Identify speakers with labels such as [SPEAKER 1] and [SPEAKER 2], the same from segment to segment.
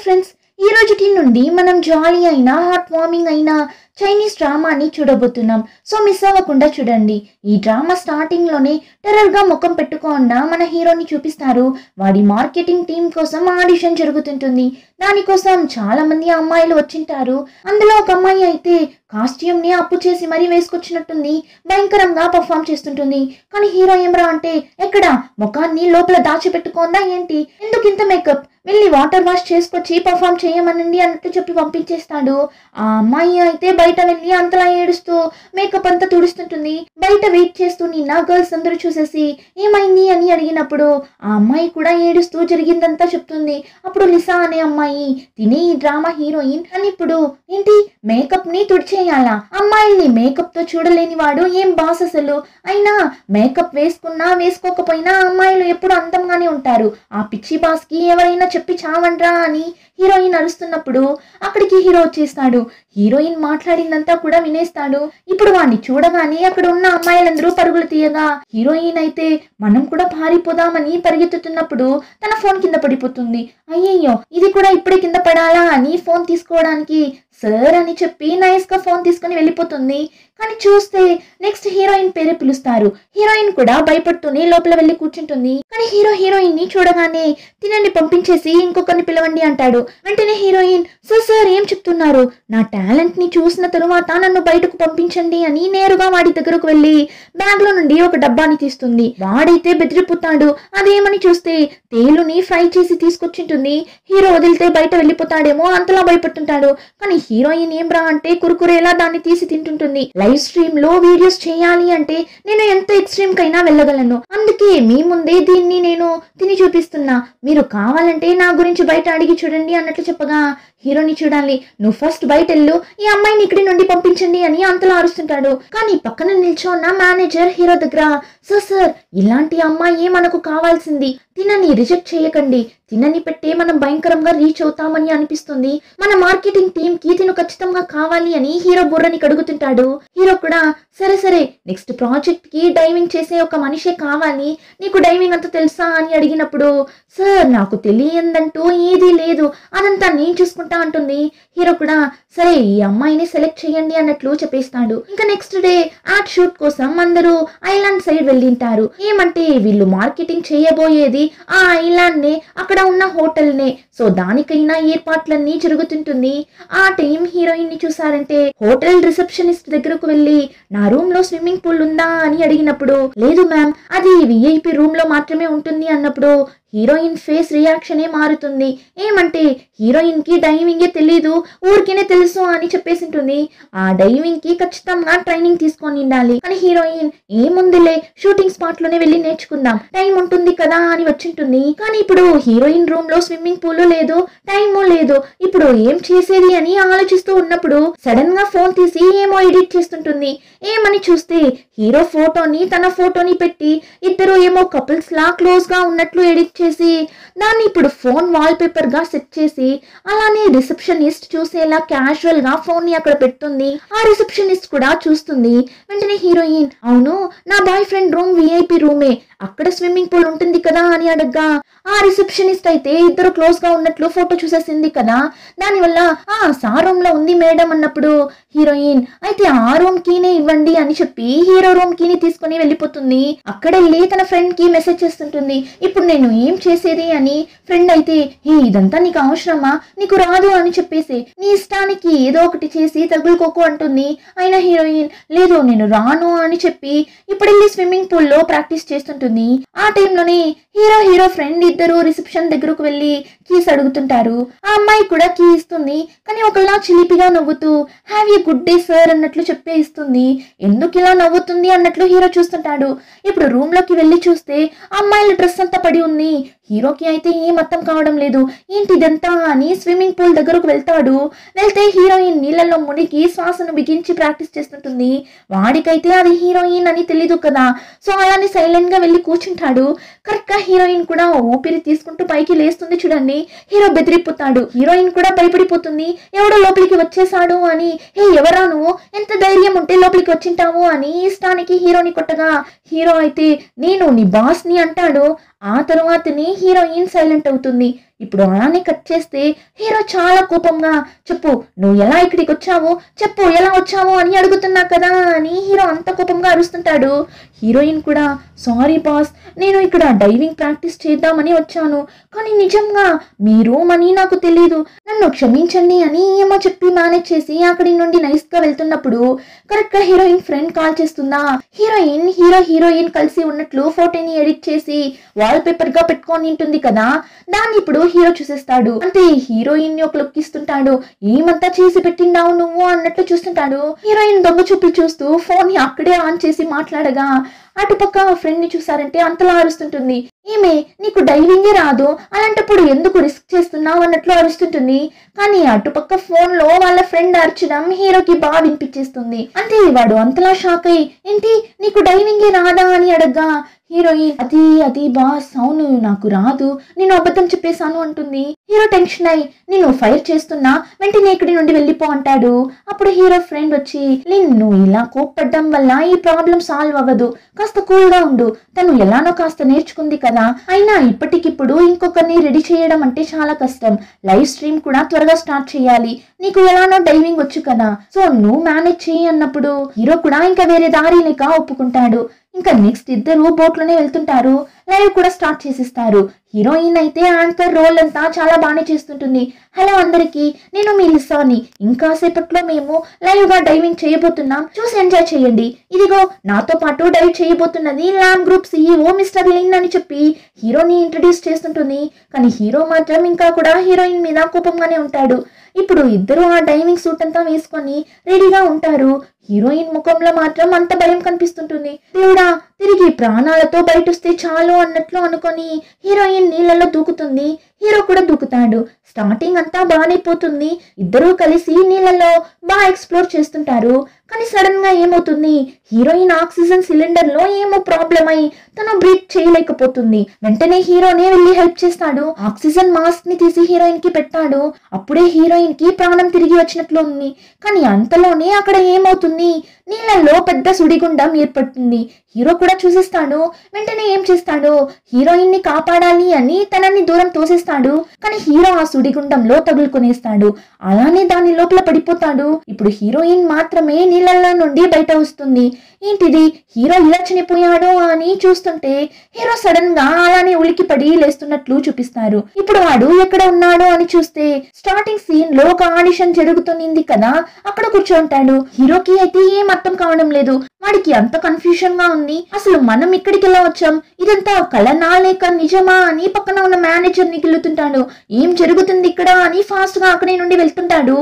[SPEAKER 1] Hi friends, ఈ రోజుటి నుండి మనం జాలీ అయినా హార్ట్ వార్మింగ్ అయినా చైనీస్ డ్రామాని చూడబోతున్నాం. సో మిస్ అవ్వకుండా చూడండి. ఈ డ్రామా స్టార్టింగ్ లోనే టెర్రర్ గా ముఖం పెట్టుకున్న మన హీరోని చూపిస్తారు. వాడి మార్కెటింగ్ టీం కోసం ఆడిషన్ జరుగుతుంటుంది. దానికోసం చాలా మంది అమ్మాయిలు వచ్చింటారు. అందులో ఒక అమ్మాయి అయితే కాస్ట్యూమ్ ని అప్పు చేసి మరీ వేసుకొచ్చినట్టుంది. భయంకరంగా పర్ఫామ్ చేస్తుంటుంది. కానీ హీరో ఏమరా అంటే ఎక్కడ ముఖాన్ని లోపల దాచిపెట్టుకోందా ఏంటి, ఎందుకు ఇంత మేకప్, వెళ్ళి వాటర్ వాష్ చేసుకొచ్చి పర్ఫామ్ చేయమనండి అన్నట్టు చెప్పి పంపించేస్తాడు. ఆ అమ్మాయి అయితే బయట వెళ్ళి అంతలా ఏడుస్తూ మేకప్ అంతా తుడుస్తుంటుంది. బయట వెయిట్ చేస్తూ నిన్న గర్ల్స్ అందరూ చూసేసి ఏమైంది అని అడిగినప్పుడు ఆ అమ్మాయి కూడా ఏడుస్తూ జరిగిందంతా చెప్తుంది. అప్పుడు లిసా అనే అమ్మాయి తినే ఈ డ్రామా హీరోయిన్ అని ఇప్పుడు ఏంటి మేకప్ ని తుడిచేయాలా, అమ్మాయిల్ని మేకప్ తో చూడలేని వాడు ఏం బాస్ అసలు, అయినా మేకప్ వేసుకున్నా వేసుకోకపోయినా అమ్మాయిలు ఎప్పుడు అందంగానే ఉంటారు, ఆ పిచ్చి బాస్ కి ఎవరైనా చెప్పి చావండ్రా అని హీరోయిన్ అరుస్తున్నప్పుడు అక్కడికి హీరో వచ్చేస్తాడు. హీరోయిన్ మాట్లాడిందంతా కూడా వినేస్తాడు. ఇప్పుడు వాడిని చూడగానే అక్కడ ఉన్న అమ్మాయిలందరూ పరుగులు తీయగా హీరోయిన్ అయితే మనం కూడా పారిపోదామని పరిగెత్తుతున్నప్పుడు తన ఫోన్ కింద పడిపోతుంది. అయ్యయ్యో ఇది కూడా ఇప్పుడే కింద పడాలా అని ఫోన్ తీసుకోవడానికి సార్ అని చెప్పి నైస్ గా ఫోన్ తీసుకుని వెళ్ళిపోతుంది. కానీ చూస్తే నెక్స్ట్ హీరోయిన్ పేరే పిలుస్తారు. హీరోయిన్ కూడా భయపడుతూనే లోపల వెళ్ళి కూర్చుంటుంది. కానీ హీరో హీరోయిన్ ని చూడగానే తినని పంపించేసి ఇంకొకరిని పిలవండి అంటాడు. వెంటనే హీరోయిన్ సార్ ఏం చెప్తున్నారు, నా టాలెంట్ ని చూసిన తరువాత నన్ను బయటకు పంపించండి అని నేరుగా వాడి దగ్గరకు వెళ్ళి బ్యాగ్ లో నుండి ఒక డబ్బాని తీస్తుంది. వాడైతే బెదిరిపోతాడు. అదేమని చూస్తే తేలుని ఫ్రై చేసి తీసుకొచ్చింటుంది. హీరో వదిలితే బయట వెళ్ళిపోతాడేమో అంతలా భయపడుతుంటాడు. కానీ హీరోయిన్ ఏం రా అంటే కురుకురేలా దాన్ని తీసి తింటుంటుంది. లైవ్ స్ట్రీమ్ లో వీడియోస్ చేయాలి అంటే నేను ఎంత ఎక్స్ట్రీమ్ కైనా వెళ్ళగలను, అందుకే మీ ముందే దీన్ని నేను తిని చూపిస్తున్నా, మీరు కావాలంటే నా గురించి బయట అడిగి చూడండి అన్నట్లు చెప్పగా హీరోని చూడాలి, నువ్వు ఫస్ట్ బయట వెళ్ళు, ఈ అమ్మాయిని ఇక్కడి నుండి పంపించండి అని అంతలా అరుస్తుంటాడు. కానీ పక్కన నిల్చోన్న మేనేజర్ హీరో దగ్గర సార్ ఇలాంటి అమ్మాయి మనకు కావాల్సింది, తినని రిజెక్ట్ చేయకండి, తినని పెట్టే మనం భయంకరంగా రీచ్ అవుతామని అనిపిస్తుంది, మన మార్కెటింగ్ టీమ్ కి తిను ఖచ్చితంగా కావాలి అని హీరో బుర్రని కడుగుతుంటాడు. హీరో కూడా సరే నెక్స్ట్ ప్రాజెక్ట్ కి డైవింగ్ చేసే ఒక మనిషే కావాలి, నీకు డైవింగ్ అంతా తెలుసా అని అడిగినప్పుడు సార్ నాకు తెలియందంటూ ఏదీ లేదు, అదంతా నేను చూసుకుంటా అంటుంది. హీరో కూడా సరే ఈ అమ్మాయిని సెలెక్ట్ చేయండి అన్నట్లు చెప్పేస్తాడు. ఇంకా నెక్స్ట్ డే యాడ్ షూట్ కోసం అందరూ ఐలాండ్ సైడ్ వెళ్ళింటారు. ఏమంటే వీళ్ళు మార్కెటింగ్ చేయబోయేది ఆ ఐలాండ్ నే, అక్కడ ఉన్న హోటల్ నే. సో దానికైనా ఏర్పాట్లన్నీ జరుగుతుంటుంది. ఆ టైం హీరోయిన్ ని చూసారంటే హోటల్ రిసెప్షనిస్ట్ దగ్గరకు వెళ్ళి నా రూమ్ లో స్విమ్మింగ్ పూల్ ఉందా అని అడిగినప్పుడు లేదు మ్యామ్ అది విఐపి రూమ్ లో మాత్రమే ఉంటుంది అన్నప్పుడు హీరోయిన్ ఫేస్ రియాక్షనే మారుతుంది. ఏమంటే హీరోయిన్ కి డైవింగే తెలీదు, ఊరికేనే తెలుసు అని చెప్పేసి ఉంటుంది. ఆ డైవింగ్ కి ఖచ్చితంగా ట్రైనింగ్ తీసుకొని ఉండాలి. కానీ హీరోయిన్ ఏముందిలే షూటింగ్ స్పాట్ లోనే వెళ్ళి నేర్చుకుందాం, టైం ఉంటుంది కదా అని వచ్చింటుంది. కానీ ఇప్పుడు హీరోయిన్ రూమ్ లో స్విమ్మింగ్ పూల్ లేదు, టైము లేదు, ఇప్పుడు ఏం చేసేది అని ఆలోచిస్తూ ఉన్నప్పుడు సడన్ గా ఫోన్ తీసి ఏమో ఎడిట్ చేస్తుంటుంది. ఏమని చూస్తే హీరో ఫోటోని తన ఫోటోని పెట్టి ఇద్దరు ఏమో కపుల్స్ లా క్లోజ్ గా ఉన్నట్లు ఎడిట్ చేసి దాన్ని ఇప్పుడు ఫోన్ వాల్ పేపర్ గా సెట్ చేసి అలానే రిసెప్షనిస్ట్ చూసేలా క్యాజువల్ గా ఫోన్ ని అక్కడ పెడుతుంది. ఆ రిసెప్షనిస్ట్ కూడా చూస్తుంది. వెంటనే హీరోయిన్ అవును నా బాయ్ ఫ్రెండ్ రూమ్ విఐపి రూమే, అక్కడ స్విమ్మింగ్ పూల్ ఉంటుంది కదా అని అడగ్గా ఆ రిసెప్షనిస్ట్ అయితే ఇద్దరు క్లోజ్ గా ఉన్నట్లు ఫోటో చూసేసింది కదా, దానివల్ల ఆ రూమ్ లో ఉంది మేడం అన్నప్పుడు హీరోయిన్ అయితే ఆ రూమ్ కీనే ఇవ్వండి అని చెప్పి హీరో రూమ్ కీని తీసుకుని వెళ్ళిపోతుంది. అక్కడ వెళ్ళి తన ఫ్రెండ్ కి మెసేజ్ చేస్తుంటుంది, ఇప్పుడు నేను ఏం చేసేది అని. ఫ్రెండ్ అయితే ఇదంతా నీకు అవసరమా, నీకు రాదు అని చెప్పేసి నీ ఇష్టానికి ఏదో ఒకటి చేసి తగులుకోకు అంటుంది. అయినా హీరోయిన్ లేదు నేను రాను అని చెప్పి ఇప్పుడు వెళ్ళి స్విమ్మింగ్ పూల్ లో ప్రాక్టీస్ చేస్తుంటుంది. ఆ టైంలోనే హీరో ఫ్రెండ్ ఇద్దరు రిసెప్షన్ దగ్గరకు వెళ్ళి కీస్ అడుగుతుంటారు. ఆ అమ్మాయి కూడా కీ ఇస్తుంది. కానీ ఒకలా చిలిపిగా నవ్వుతూ have a good day sir అన్నట్లు చెప్పే ఇస్తుంది. ఎందుకు ఇలా నవ్వుతుంది అన్నట్లు హీరో చూస్తుంటాడు. ఇప్పుడు రూమ్ లోకి వెళ్ళి చూస్తే అమ్మాయిల డ్రెస్ అంతా పడి ఉంది. హీరోకి అయితే ఏం అర్థం కావడం లేదు, ఏంటి ఇదంతా అని స్విమ్మింగ్ పూల్ దగ్గరకు వెళ్తాడు. వెళ్తే హీరోయిన్ నీళ్ళల్లో మునిగి శ్వాసను బిగించి ప్రాక్టీస్ చేస్తుంటుంది. వాడికైతే అది హీరోయిన్ అని తెలీదు కదా, సో అలానే సైలెంట్ గా వెళ్ళి కూర్చుంటాడు. కరెక్ట్ గా హీరోయిన్ కూడా ఊపిరి తీసుకుంటూ పైకి లేస్తుంది చూడండి. హీరో బెదిరిపోతాడు. హీరోయిన్ కూడా భయపడిపోతుంది, ఎవడో లోపలికి వచ్చేసాడు అని. ఎవరా నువ్వు, ఎంత ధైర్యం ఉంటే లోపలికి వచ్చింటావు అని ఇష్టానికి హీరోని కొట్టగా హీరో అయితే నేను నీ బాస్ ని అంటాడు. ఆ తరువాతనే హీరోయిన్ సైలెంట్ అవుతుంది. ఇప్పుడు అలానే కట్ చేస్తే హీరో చాలా కోపంగా చెప్పు నువ్వు ఎలా ఇక్కడికి వచ్చావు, చెప్పు ఎలా వచ్చావు అని అడుగుతున్నా కదా అని హీరో అంత కోపంగా అరుస్తుంటాడు. హీరోయిన్ కూడా సారీ బాస్, నేను ఇక్కడ డైవింగ్ ప్రాక్టీస్ చేద్దామని వచ్చాను, కానీ నిజంగా మీ రూమ్ అని నాకు తెలీదు, నన్ను క్షమించండి అని ఏమో చెప్పి మేనేజ్ చేసి అక్కడి నుండి నైస్ గా వెళ్తున్నప్పుడు కరెక్ట్ గా హీరోయిన్ ఫ్రెండ్ కాల్ చేస్తుందా. హీరోయిన్ కలిసి ఉన్నట్లు ఫోటోని ఎడిట్ చేసి వాల్ పేపర్ గా పెట్టుకొని ఉంటుంది కదా, దాన్ని ఇప్పుడు హీరో చూసేస్తాడు. అంటే హీరోయిన్ ని ఒక లుక్ ఇస్తుంటాడు. ఏమంతా చేసి పెట్టిండావు నువ్వు అన్నట్లు చూస్తుంటాడు. హీరోయిన్ దొంగ చూపి చూస్తూ ఫోన్ ని అక్కడే ఆన్ చేసి మాట్లాడగా అటుపక్క ఫ్రెండ్ ని చూసారంటే అంతలా అరుస్తుంటుంది. ఏమే నీకు డైవింగే రాదు, అలాంటప్పుడు ఎందుకు రిస్క్ చేస్తున్నావు అన్నట్లు అరుస్తుంటుంది. కానీ అటుపక్క ఫోన్ లో వాళ్ళ ఫ్రెండ్ అరచడం హీరోకి బాగా వినిపించేస్తుంది. అంటే వాడు అంతలా షాక్ అయ్యి ఏంటి నీకు డైవింగే రాదా అని అడగ్గా హీరోయిన్ అది బాస్ అవును నాకు రాదు, నేను అబద్ధం చెప్పేశాను అంటుంది. హీరో టెన్షన్ అయ్యి నేను ఫైర్ చేస్తున్నా, వెంటనే ఇక్కడి నుండి వెళ్ళిపో అంటాడు. అప్పుడు హీరో ఫ్రెండ్ వచ్చి నువ్వు ఇలా కోప్పడ్డం వల్ల ఈ ప్రాబ్లం సాల్వ్ అవ్వదు, కాస్త కూల్ గా ఉండు, తను ఎలానో కాస్త నేర్చుకుంది కదా, అయినా ఇప్పటికిప్పుడు ఇంకొకరిని రెడీ చేయడం అంటే చాలా కష్టం, లైవ్ స్ట్రీమ్ కూడా త్వరగా స్టార్ట్ చేయాలి, నీకు ఎలానో డైవింగ్ వచ్చు కదా, సో నువ్వు మేనేజ్ చేయి అన్నప్పుడు హీరో కూడా ఇంకా వేరే దారి లేక ఒప్పుకుంటాడు. ఇంకా నెక్స్ట్ ఇద్దరు బోట్లోనే వెళ్తుంటారు. లైవ్ కూడా స్టార్ట్ చేసిస్తారు. హీరోయిన్ అయితే యాంకర్ రోల్ అంతా చాలా బాగానే చేస్తుంటుంది. హలో అందరికి, నేను మీ లిసాని, ఇంకా సేపట్లో మేము లైవ్ గా డైవింగ్ చేయబోతున్నాం, చూసి ఎంజాయ్ చేయండి, ఇదిగో నాతో పాటు డైవ్ చేయబోతున్నది Lam group CEO mister Lin అని చెప్పి హీరోని ఇంట్రడ్యూస్ చేస్తుంటుంది. కానీ హీరో మాత్రం ఇంకా కూడా హీరోయిన్ మీద కోపంగానే ఉంటాడు. ఇప్పుడు ఇద్దరు ఆ డైవింగ్ సూట్ అంతా వేసుకొని రెడీగా ఉంటారు. హీరోయిన్ ముఖంలో మాత్రం అంత భయం కనిపిస్తుంటుంది. దేవుడా తిరిగి ప్రాణాలతో బయటొస్తే చాలు అన్నట్లు అనుకొని హీరోయిన్ నీళ్ళలో దూకుతుంది. హీరో కూడా దూకుతాడు. స్టార్టింగ్ అంతా బాగానే పోతుంది. ఇద్దరూ కలిసి నీళ్ళలో బాగా ఎక్స్ప్లోర్ చేస్తుంటారు. కానీ సడన్ గా ఏమవుతుంది, హీరోయిన్ ఆక్సిజన్ సిలిండర్ లో ఏమో ప్రాబ్లం అయి తను బ్రీత్ చేయలేకపోతుంది. వెంటనే హీరోనే వెళ్ళి హెల్ప్ చేస్తాడు. ఆక్సిజన్ మాస్క్ ని తీసి హీరోయిన్ కి పెట్టాడు. అప్పుడే హీరోయిన్ కి ప్రాణం తిరిగి వచ్చినట్లు ఉంది. కానీ అంతలోనే అక్కడ ఏమవుతుంది, నీళ్ళల్లో పెద్ద సుడిగుండం ఏర్పడుతుంది. హీరో కూడా చూసేస్తాడు. వెంటనే ఏం చేస్తాడు, హీరోయిన్ ని కాపాడాలి అని తనని దూరం తోసేస్తాడు. కానీ హీరో ఆ సుడిగుండంలో తగులుకునేస్తాడు. అలానే దాని లోపల పడిపోతాడు. ఇప్పుడు హీరోయిన్ మాత్రమే నీళ్ళల్లో నుండి బయట వస్తుంది. ఏంటిది, హీరో ఇలా చనిపోయాడు అని చూస్తుంటే హీరో సడన్ గా అలానే ఉలికిపడి లేస్తున్నట్లు చూపిస్తారు. ఇప్పుడు వాడు ఎక్కడ ఉన్నాడు అని చూస్తే స్టార్టింగ్ సీన్ లో ఒక ఆడిషన్ జరుగుతుంది కదా, అక్కడ కూర్చోంటాడు. హీరోకి అయితే ఏం అర్థం కావడం లేదు. వాడికి అంత కన్ఫ్యూజన్ గా ఉంది. అసలు మనం ఇక్కడికి ఎలా వచ్చాం, ఇదంతా కలనా లేక నిజమా అని పక్కన ఉన్న మేనేజర్ ని గిల్లుతుంటాడు. ఏం జరుగుతుంది ఇక్కడ అని ఫాస్ట్ గా అక్కడి నుండి వెళ్తుంటాడు.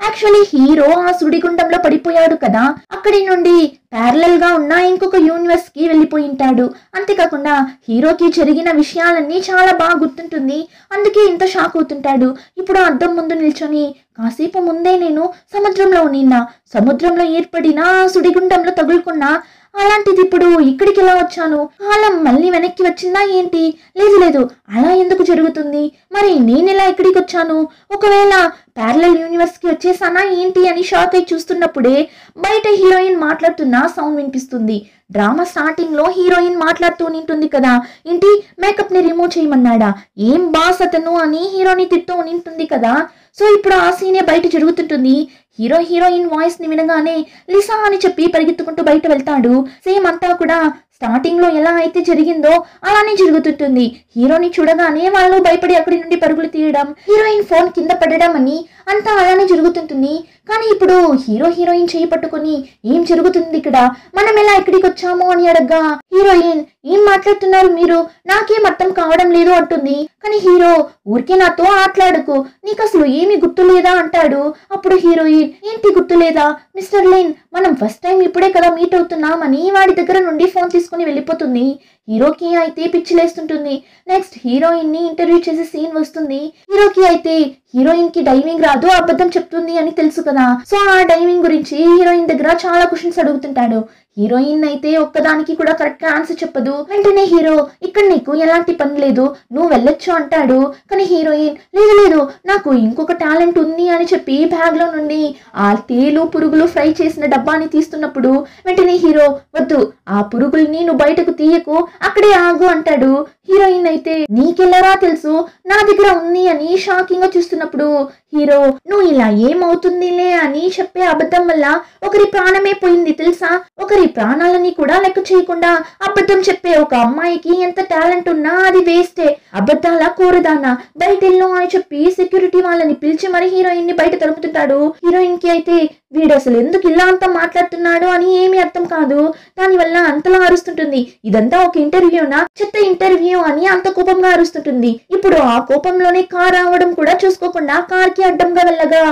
[SPEAKER 1] యాక్చువల్లీ హీరో ఆ సుడిగుండంలో పడిపోయాడు కదా, అక్కడి నుండి ప్యారలల్ గా ఉన్న ఇంకొక యూనివర్స్ కి వెళ్ళిపోయి ఉంటాడు. అంతేకాకుండా హీరోకి జరిగిన విషయాలన్నీ చాలా బాగా గుర్తుంటుంది. అందుకే ఇంత షాక్ అవుతుంటాడు. ఇప్పుడు అద్దం ముందు నిల్చొని కాసేపు ముందే నేను సముద్రంలో నిన్నా, సముద్రంలో ఏర్పడిన సుడిగుండంలో తగులుకున్నా, అలాంటిది ఇప్పుడు ఇక్కడికి ఎలా వచ్చాను, కాలం మళ్ళీ వెనక్కి వచ్చిందా ఏంటి, లేదు అలా ఎందుకు జరుగుతుంది, మరి నేనెలా ఇక్కడికి వచ్చాను, ఒకవేళ ప్యారలల్ యూనివర్స్ కి వచ్చేసానా ఏంటి అని షాక్ అయి చూస్తున్నప్పుడే బయట హీరోయిన్ మాట్లాడుతున్న సౌండ్ వినిపిస్తుంది. డ్రామా స్టార్టింగ్ లో హీరోయిన్ మాట్లాడుతూ ఉంటుంది కదా, ఏంటి మేకప్ ని రిమూవ్ చేయమన్నాడా, ఏం బాస్ అతను అని హీరోని తిడుతూ ఉంటుంది కదా. సో ఇప్పుడు ఆ సీనే బయట జరుగుతుంటుంది. హీరోయిన్ వాయిస్ ని వినగానే లిసా అని చెప్పి పరిగెత్తుకుంటూ బయట వెళ్తాడు. సేమ్ అంతా కూడా స్టార్టింగ్ లో ఎలా అయితే జరిగిందో అలానే జరుగుతుంటుంది. హీరోని చూడగానే వాళ్ళు భయపడి అక్కడి నుండి పరుగులు తీయడం, హీరోయిన్ ఫోన్ కింద పడడం అని అంతా అలానే జరుగుతుంటుంది. కానీ ఇప్పుడు హీరోయిన్ చేయి పట్టుకుని ఏం జరుగుతుంది ఇక్కడ, మనం ఎలా ఇక్కడికి వచ్చాము అని అడగ్గా హీరోయిన్ ఏం మాట్లాడుతున్నారు మీరు, నాకేం అర్థం కావడం లేదు అంటుంది. కానీ హీరో ఊరికే నాతో ఆటలాడకు, నీకు అసలు ఏమీ గుర్తు లేదా అంటాడు. అప్పుడు హీరోయిన్ ఏంటి గుర్తు లేదా, మిస్టర్ లిన్ మనం ఫస్ట్ టైం ఇప్పుడే కదా మీట్ అవుతున్నాం అని వాడి దగ్గర నుండి ఫోన్ తీసుకుని వెళ్ళిపోతుంది. హీరోకి అయితే పిచ్చిలేస్తుంటుంది. నెక్స్ట్ హీరోయిన్ ని ఇంటర్వ్యూ చేసే సీన్ వస్తుంది. హీరోకి అయితే హీరోయిన్ కి డైవింగ్ రాదు, అబద్ధం చెప్తుంది అని తెలుసు కదా. సో ఆ డైవింగ్ గురించి హీరోయిన్ దగ్గర చాలా క్వశ్చన్స్ అడుగుతుంటాడు. హీరోయిన్ అయితే ఒక్కదానికి కూడా కరెక్ట్ గా ఆన్సర్ చెప్పదు. వెంటనే హీరో ఇక్కడ నీకు ఎలాంటి పని లేదు, నువ్వు వెళ్ళొచ్చు అంటాడు. కానీ హీరోయిన్ లేదు నాకు ఇంకొక టాలెంట్ ఉంది అని చెప్పి బ్యాగ్ లో నుండి ఆ తేలు పురుగులు ఫ్రై చేసిన డబ్బాని తీస్తున్నప్పుడు వెంటనే హీరో వద్దు, ఆ పురుగుల్ని నువ్వు బయటకు తీయకు, అక్కడే ఆగు అంటాడు. హీరోయిన్ అయితే నీకెల్లరా తెలుసు నా దగ్గర ఉంది అని షాకింగ్ గా చూస్తున్నప్పుడు హీరో నువ్వు ఇలా ఏమవుతుందిలే అని చెప్పే అబద్ధం వల్ల ఒకరి ప్రాణమే పోయింది తెలుసా. ఒకరి ప్రాణాలని కూడా లెక్క చేయకుండా అబద్ధం చెప్పే ఒక అమ్మాయికి ఎంత టాలెంట్ ఉన్నా అది వేస్టే. అబద్ధాల కోరదానా బయట వెళ్ళు అని చెప్పి సెక్యూరిటీ వాళ్ళని పిలిచి మరి హీరోయిన్ ని బయట తరుముతుంటాడు. హీరోయిన్ కి అయితే వీడు అసలు ఎందుకు ఇలా అంతా మాట్లాడుతున్నాడు అని ఏమీ అర్థం కాదు. దానివల్ల అంతలా అరుస్తుంటుంది. ఇదంతా ఒక ఇంటర్వ్యూనా, చెత్త ఇంటర్వ్యూ అని అంత కోపంగా అరుస్తుంటుంది. ఇప్పుడు ఆ కోపంలోనే కార్ రావడం కూడా చూసుకోకుండా కార్ కి అడ్డంగా వెళ్ళగా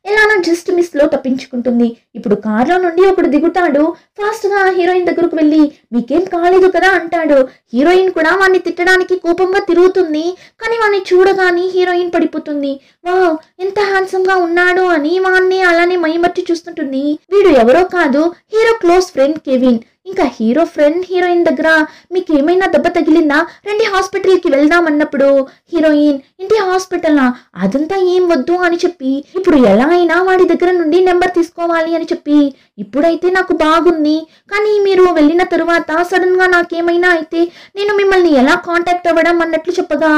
[SPEAKER 1] ఎలానో జస్ట్ మిస్ లో తప్పించుకుంటుంది. ఇప్పుడు కార్లో నుండి ఒకడు దిగుతాడు. ఫాస్ట్ గా హీరోయిన్ దగ్గరకు వెళ్ళి మీకేం కాలేదు కదా అంటాడు. హీరోయిన్ కూడా వాడిని తిట్టడానికి కోపంగా తిరుగుతుంది. కానీ వాడిని చూడగానే హీరోయిన్ పడిపోతుంది. వావ్ ఎంత హ్యాండ్సమ్ గా ఉన్నాడు అని వాడిని అలానే మైమర్చి చూస్తుంటుంది. వీడు ఎవరో కాదు, హీరో క్లోజ్ ఫ్రెండ్ కెవిన్. ఇంకా హీరో ఫ్రెండ్ హీరోయిన్ దగ్గర మీకు ఏమైనా దెబ్బ తగిలిందా, రండి హాస్పిటల్ కి వెళ్దాం అన్నప్పుడు హీరోయిన్ ఇంటి హాస్పిటల్ అదంతా ఏం వద్దు అని చెప్పి ఇప్పుడు ఎలా అయినా వాడి దగ్గర నుండి నెంబర్ తీసుకోవాలి అని చెప్పి ఇప్పుడైతే నాకు బాగుంది, కానీ మీరు వెళ్ళిన తరువాత సడన్ గా నాకేమైనా అయితే నేను మిమ్మల్ని ఎలా కాంటాక్ట్ అవ్వడం అన్నట్లు చెప్పగా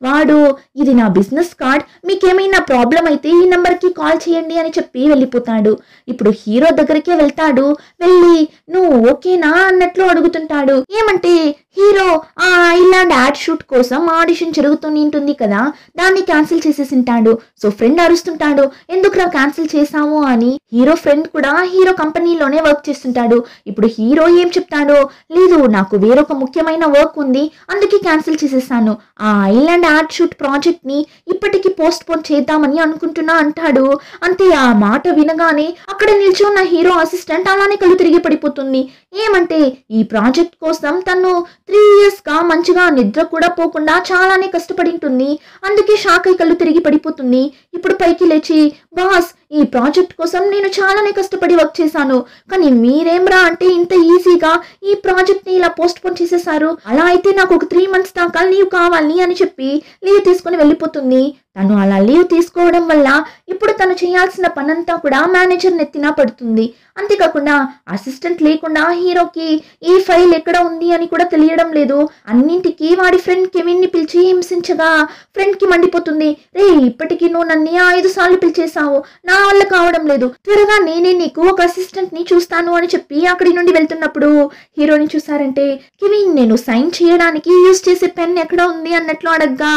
[SPEAKER 1] వాడు ఇది నా బిజినెస్ కార్డ్, మీకేమైనా ప్రాబ్లం అయితే ఈ నెంబర్ కి కాల్ చేయండి అని చెప్పి వెళ్ళిపోతాడు. ఇప్పుడు హీరో దగ్గరికే వెళ్తాడు. వెళ్ళి నువ్వు ఓకేనా అన్నట్లు అడుగుతుంటాడు. ఏమంటే హీరో ఆ ఐలాండ్ యాడ్ షూట్ కోసం ఆడిషన్ జరుగుతూనే ఉంటుంది కదా, దాన్ని క్యాన్సిల్ చేసేసింటాడు. సో ఫ్రెండ్ అరుస్తుంటాడు ఎందుకురా క్యాన్సిల్ చేసావు అని. హీరో ఫ్రెండ్ కూడా హీరో కంపెనీలోనే వర్క్ చేస్తుంటాడు. ఇప్పుడు హీరో ఏం చెప్తాడో లేదు నాకు వేరొక ముఖ్యమైన వర్క్ ఉంది అందుకే క్యాన్సిల్ చేసేసాను, ఆ ఐలాండ్ యాడ్ షూట్ ప్రాజెక్ట్ ని ఇప్పటికి పోస్ట్ పోన్ చేద్దామని అనుకుంటున్నా అంటాడు. అంతే ఆ మాట వినగానే అక్కడ నిల్చున్న హీరో అసిస్టెంట్ అలానే కళ్ళు తిరిగి పడిపోతుంది. ఏమంటే ఈ ప్రాజెక్ట్ కోసం తను 3 years గా మంచిగా నిద్ర కూడా పోకుండా చాలానే కష్టపడి ఉంటుంది. అందుకే షాక్ అయి కళ్ళు తిరిగి పడిపోతుంది. ఇప్పుడు పైకి లేచి బాస్ ఈ ప్రాజెక్ట్ కోసం నేను చాలానే కష్టపడి వర్క్ చేశాను, కానీ మీరేమ్రా అంటే ఇంత ఈజీగా ఈ ప్రాజెక్ట్ ని ఇలా పోస్ట్ పోన్ చేసేసారు, అలా అయితే నాకు ఒక 3 months దాకా లీవ్ కావాలి అని చెప్పి లీవ్ తీసుకుని వెళ్ళిపోతుంది. తను అలా లీవ్ తీసుకోవడం వల్ల ఇప్పుడు తను చేయాల్సిన పనంతా కూడా మేనేజర్ నెత్తిన పడుతుంది. అంతేకాకుండా అసిస్టెంట్ లేకుండా హీరోకి ఈ ఫైల్ ఎక్కడ ఉంది అని కూడా తెలియడం లేదు. అన్నింటికి వాడి ఫ్రెండ్ కెవిన్ ని పిలిచి హింసించగా ఫ్రెండ్ కి మండిపోతుంది. రే ఇప్పటికీ నువ్వు నన్ను 5 సార్లు పిలిచేసావు, నా వల్ల కావడం లేదు, త్వరగా నేనే నీకు ఒక అసిస్టెంట్ ని చూస్తాను అని చెప్పి అక్కడి నుండి వెళ్తున్నప్పుడు హీరోని చూసారంటే కెవిన్ నేను సైన్ చేయడానికి యూజ్ చేసే పెన్ ఎక్కడ ఉంది అన్నట్లు అడగ్గా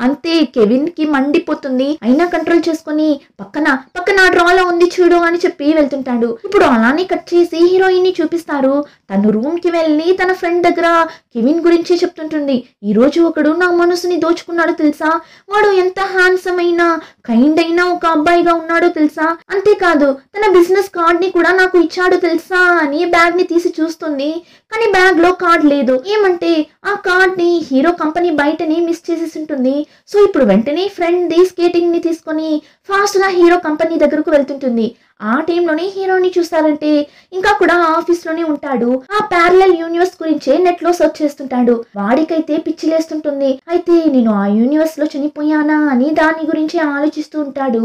[SPEAKER 1] అంతే కెవిన్ కి మండిపోతుంది. అయినా కంట్రోల్ చేసుకుని పక్కన డ్రాలో ఉంది చూడు అని చెప్పి వెళ్తుంటాడు. ఇప్పుడు అలానే కట్ చేసి హీరోయిన్ ని చూపిస్తారు. తను రూమ్ కి వెళ్ళి తన ఫ్రెండ్ దగ్గర కెవిన్ గురించి చెప్తుంటుంది. ఈ రోజు ఒకడు నా మనసుని దోచుకున్నాడు తెలుసా, వాడు ఎంత హ్యాండ్సమ్ అయినా కైండ్ అయినా ఒక అబ్బాయిగా ఉన్నాడో తెలుసా, అంతేకాదు తన బిజినెస్ కార్డ్ ని కూడా నాకు ఇచ్చాడు తెలుసా అని బ్యాగ్ ని తీసి చూస్తుంది. కానీ బ్యాగ్ లో కార్డ్ లేదు. ఏమంటే ఆ కార్డ్ ని హీరో కంపెనీ బయటని మిస్ చేసేసి ఉంటుంది. సో ఇప్పుడు వెంటనే ఫ్రెండ్ ది స్కేటింగ్ ని తీసుకొని ఫాస్ట్ గా హీరో కంపెనీ దగ్గరకు వెళ్తుంటుంది. ఆ టైంలోనే హీరోని చూసారంటే ఇంకా కూడా ఆఫీస్ లోనే ఉంటాడు. ఆ ప్యారలల్ యూనివర్స్ గురించే నెట్ లో సర్చ్ చేస్తుంటాడు. వాడికైతే పిచ్చి లేస్తుంటుంది. అయితే నేను ఆ యూనివర్స్ లో చనిపోయానా అని దాని గురించి ఆలోచిస్తూ ఉంటాడు.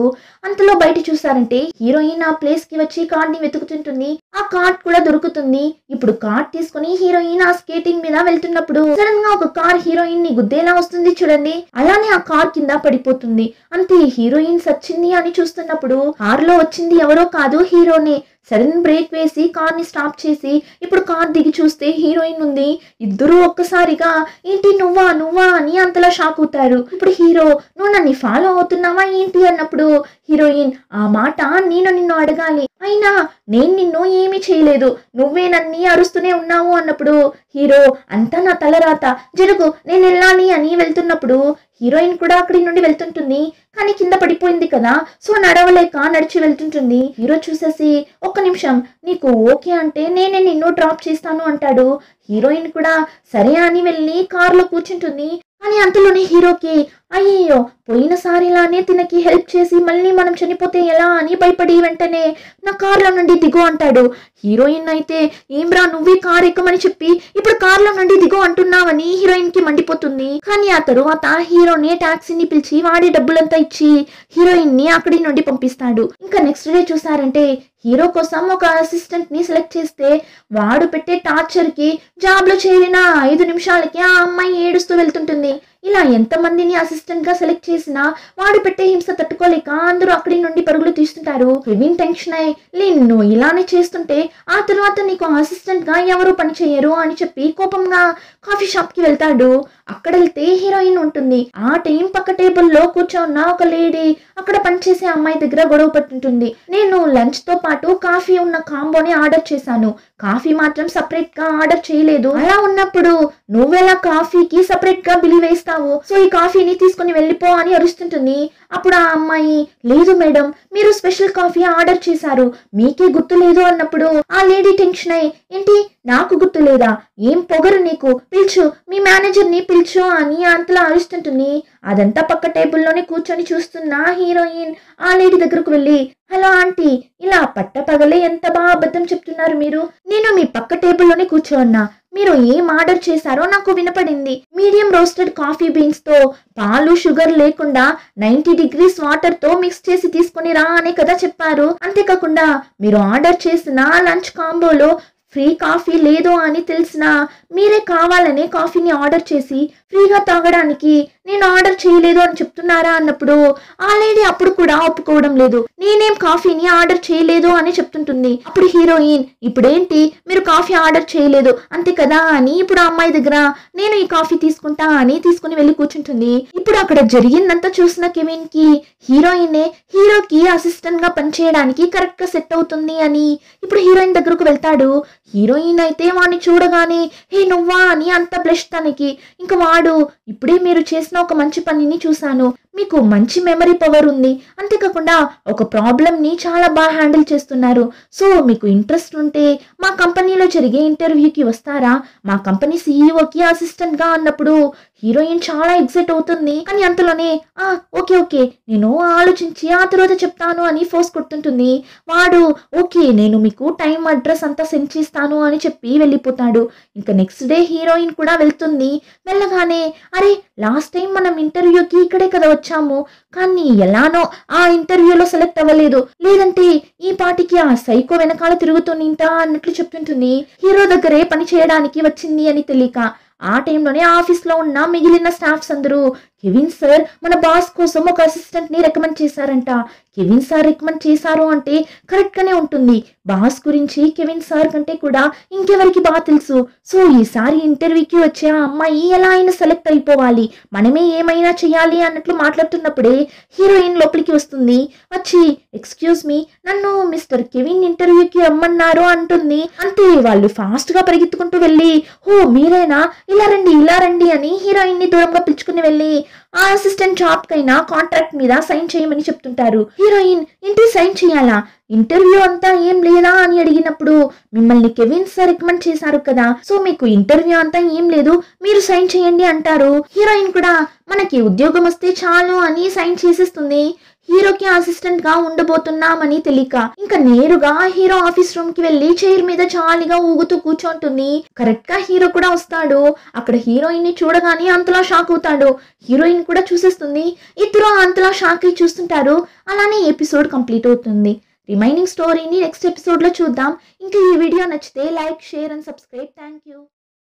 [SPEAKER 1] అంతలో బయట చూసారంటే హీరోయిన్ ఆ ప్లేస్ కి వచ్చి కార్డ్ ని వెతుకుతుంటుంది. ఆ కార్డ్ కూడా దొరుకుతుంది. ఇప్పుడు కార్డ్ తీసుకుని హీరోయిన్ ఆ స్కేటింగ్ మీద వెళ్తున్నప్పుడు సడన్ గా ఒక కార్ హీరోయిన్ ని గుద్దేలా వస్తుంది చూడండి. అలానే ఆ కార్ కింద పడిపోతుంది. అంతే హీరోయిన్ సచ్చింది అని చూస్తున్నప్పుడు కార్ లో వచ్చింది ఎవరో కాదు హీరోనే. సడన్ బ్రేక్ వేసి కార్ ని స్టాప్ చేసి ఇప్పుడు కార్ దిగి చూస్తే హీరోయిన్ ఉంది. ఇద్దరు ఒక్కసారిగా ఏంటి నువ్వా అని అంతలా షాక్ అవుతారు. ఇప్పుడు హీరో నువ్వు నన్ను ఫాలో అవుతున్నావా ఏంటి అన్నప్పుడు హీరోయిన్ ఆ మాట నేను నిన్ను అడగాలి, అయినా నేను నిన్ను ఏమీ చేయలేదు, నువ్వే నన్ను అరుస్తూనే ఉన్నావు అన్నప్పుడు హీరో అంతా నా తలరాత, జరుగు నేను వెళ్ళాలి అని వెళ్తున్నప్పుడు హీరోయిన్ కూడా అక్కడి నుండి వెళ్తుంటుంది. కానీ కింద పడిపోయింది కదా, సో నడవలేక నడిచి వెళ్తుంటుంది. హీరో చూసేసి ఒక్క నిమిషం నీకు ఓకే అంటే నేనే నిన్ను డ్రాప్ చేస్తాను అంటాడు. హీరోయిన్ కూడా సరే అని వెళ్ళి కారులో కూర్చుంటుంది. కానీ అంతలోనే హీరోకి అయ్యో పోయినసారిలానే తినకి హెల్ప్ చేసి మళ్ళీ మనం చనిపోతే ఎలా అని భయపడి వెంటనే నా కార్లో నుండి దిగు అంటాడు. హీరోయిన్ అయితే ఏమ్రా నువ్వే కార్ ఎక్కమని చెప్పి ఇప్పుడు కార్లో నుండి దిగు అంటున్నావని హీరోయిన్ కి మండిపోతుంది. కానీ ఆ తరువాత హీరోని టాక్సీని పిలిచి వాడి డబ్బులంతా ఇచ్చి హీరోయిన్ ని అక్కడి నుండి పంపిస్తాడు. ఇంకా నెక్స్ట్ డే చూసారంటే హీరో కోసం ఒక అసిస్టెంట్ ని సెలెక్ట్ చేస్తే వాడు పెట్టే టార్చర్ కి జాబ్ లో చేరిన 5 నిమిషాలకి ఆ అమ్మాయి ఏడుస్తూ వెళ్తుంటుంది. ఇలా ఎంతమందిని అసిస్టెంట్ గా సెలెక్ట్ చేసినా వాడు పెట్టే హింస తట్టుకోలేక అందరూ అక్కడి నుండి పరుగులు తీస్తుంటారు. కెవిన్ టెన్షన్ అయ్యి నిన్ను ఇలానే చేస్తుంటే ఆ తర్వాత నీకు అసిస్టెంట్ గా ఎవరు పని చేయరు అని చెప్పి కోపంగా కాఫీ షాప్ కి వెళ్తాడు. అక్కడ వెళ్తే హీరోయిన్ ఉంటుంది. ఆ టైం పక్క టేబుల్లో కూర్చోన్న ఒక లేడీ అక్కడ పనిచేసే అమ్మాయి దగ్గర గొడవ పట్టుంటుంది. నేను లంచ్ తో పాటు కాఫీ ఉన్న కాంబోని ఆర్డర్ చేశాను, కాఫీ మాత్రం సపరేట్ గా ఆర్డర్ చేయలేదు. అలా ఉన్నప్పుడు నువ్వెలా కాఫీకి సపరేట్ గా బిల్ వేస్తావు, సో ఈ కాఫీని తీసుకుని వెళ్ళిపో అని అరుస్తుంటుంది. అప్పుడు ఆ అమ్మాయి లేదు మేడం మీరు స్పెషల్ కాఫీ ఆర్డర్ చేశారు, మీకే గుర్తు లేదు అన్నప్పుడు ఆ లేడీ టెన్షన్ అయ్యి ఏంటి నాకు గుర్తు లేదా, ఏం పొగరు నీకు, పిలుచు మీ మేనేజర్ ని పిలుచు అని అంతలా అరుస్తుంటుంది. అదంతా పక్క టేబుల్లోనే కూర్చొని చూస్తున్న హీరోయిన్ ఆ లేడీ దగ్గరకు వెళ్ళి హలో ఆంటీ ఇలా పట్టపగలే ఎంత బాగా అబద్ధం చెప్తున్నారు మీరు, నేను మీ పక్క టేబుల్లోనే కూర్చోన్నా, మీరు ఏం ఆర్డర్ చేశారో నాకు వినపడింది, మీడియం రోస్టెడ్ కాఫీ బీన్స్ తో పాలు షుగర్ లేకుండా 90 డిగ్రీస్ వాటర్ తో మిక్స్ చేసి తీసుకుని రా అనే కదా చెప్పారు. అంతేకాకుండా మీరు ఆర్డర్ చేసిన లంచ్ కాంబోలో ఫ్రీ కాఫీ లేదు అని తెలిసినా మీరే కావాలనే కాఫీని ఆర్డర్ చేసి ఫ్రీగా తాగడానికి నేను ఆర్డర్ చేయలేదు అని చెప్తున్నారా అన్నప్పుడు ఆ లేడీ అప్పుడు కూడా ఒప్పుకోవడం లేదు, నేనేం కాఫీని ఆర్డర్ చేయలేదు అని చెప్తుంటుంది. అప్పుడు హీరోయిన్ ఇప్పుడేంటి మీరు కాఫీ ఆర్డర్ చేయలేదు అంతే కదా అని ఇప్పుడు ఆ అమ్మాయి దగ్గర నేను ఈ కాఫీ తీసుకుంటా అని తీసుకుని వెళ్ళి కూర్చుంటుంది. ఇప్పుడు అక్కడ జరిగిందంతా చూసిన కెవిన్ కి హీరోయిన్ హీరోకి అసిస్టెంట్ గా పనిచేయడానికి కరెక్ట్ గా సెట్ అవుతుంది అని ఇప్పుడు హీరోయిన్ దగ్గరకు వెళ్తాడు. హీరోయిన్ అయితే వాడిని చూడగానే హే నువ్వా అని అంత బ్లష్ తనకి. ఇంకా వాడు ఇప్పుడే మీరు చేసిన ఒక మంచి పనిని చూశాను, మీకు మంచి మెమరీ పవర్ ఉంది, అంతేకాకుండా ఒక ప్రాబ్లం ని చాలా బాగా హ్యాండిల్ చేస్తున్నారు, సో మీకు ఇంట్రెస్ట్ ఉంటే మా కంపెనీలో జరిగే ఇంటర్వ్యూకి వస్తారా, మా కంపెనీ సీఈఓకి అసిస్టెంట్ గా అన్నప్పుడు హీరోయిన్ చాలా ఎక్సైట్ అవుతుంది. కానీ అంతలోనే ఓకే ఓకే నేను ఆలోచించి ఆ తర్వాత చెప్తాను అని ఫోర్స్ కొడుతుంటుంది. వాడు ఓకే నేను మీకు టైం అడ్రస్ అంతా సెండ్ చేస్తాను అని చెప్పి వెళ్ళిపోతాడు. ఇంకా నెక్స్ట్ డే హీరోయిన్ కూడా వెళ్తుంది. వెళ్ళగానే అరే లాస్ట్ టైం మనం ఇంటర్వ్యూకి ఇక్కడే కదా వచ్చాము, కానీ ఎలానో ఆ ఇంటర్వ్యూలో సెలెక్ట్ అవ్వలేదు, లేదంటే ఈ పాటికి ఆ సైకో వెనకాల తిరుగుతుంటా అన్నట్లు చెప్తుంటుంది. హీరో దగ్గరే పని చేయడానికి వచ్చింది అని తెలియక ఆ టైంలోనే ఆఫీస్ లో ఉన్న మిగిలిన స్టాఫ్స్ అందరూ కెవిన్ సార్ మన బాస్ కోసం ఒక అసిస్టెంట్ ని రికమెండ్ చేశారంట, కెవిన్ సార్ రికమెండ్ చేశారు అంటే కరెక్ట్ గానే ఉంటుంది, బాస్ గురించి కెవిన్ సార్ కంటే కూడా ఇంకెవరికి బాగా తెలుసు, సో ఈసారి ఇంటర్వ్యూకి వచ్చే ఆ అమ్మాయి ఎలా అయినా సెలెక్ట్ అయిపోవాలి, మనమే ఏమైనా చేయాలి అన్నట్లు మాట్లాడుతున్నప్పుడే హీరోయిన్ లోపలికి వస్తుంది. వచ్చి ఎక్స్క్యూజ్ మీ నన్ను మిస్టర్ కెవిన్ ఇంటర్వ్యూకి రమ్మన్నారు అంటుంది. అంతే వాళ్ళు ఫాస్ట్ గా పరిగెత్తుకుంటూ వెళ్ళి ఓ మీరేనా ఇలా రండి అని హీరోయిన్ ని దూరంగా పిలుచుకుని వెళ్ళి ఆ అసిస్టెంట్ జాబ్ కైనా కాంట్రాక్ట్ మీద సైన్ చేయమని చెప్తుంటారు. హీరోయిన్ ఏంటి సైన్ చేయాలా, ఇంటర్వ్యూ అంతా ఏం లేదా అని అడిగినప్పుడు మిమ్మల్ని కెవిన్ సార్ రికమెండ్ చేశారు కదా, సో మీకు ఇంటర్వ్యూ అంతా ఏం లేదు మీరు సైన్ చేయండి అంటారు. హీరోయిన్ కూడా మనకి ఉద్యోగం వస్తే చాలు అని సైన్ చేసేస్తుంది. హీరోకి అసిస్టెంట్ గా ఉండబోతున్నామని తెలియక ఇంకా నేరుగా హీరో ఆఫీస్ రూమ్ కి వెళ్లి చైర్ మీద జాలీగా ఊగుతూ కూర్చోంటుంది. కరెక్ట్ గా హీరో కూడా వస్తాడు. అక్కడ హీరోయిన్ ని చూడగానే అంతలా షాక్ అవుతాడు. హీరోయిన్ కూడా చూసేస్తుంది. ఇద్దరు అంతలా షాక్ అయి చూస్తుంటారు. అలానే ఎపిసోడ్ కంప్లీట్ అవుతుంది. రిమైనింగ్ స్టోరీని నెక్స్ట్ ఎపిసోడ్ లో చూద్దాం. ఇంకా ఈ వీడియో నచ్చితే like, share and subscribe. Thank you.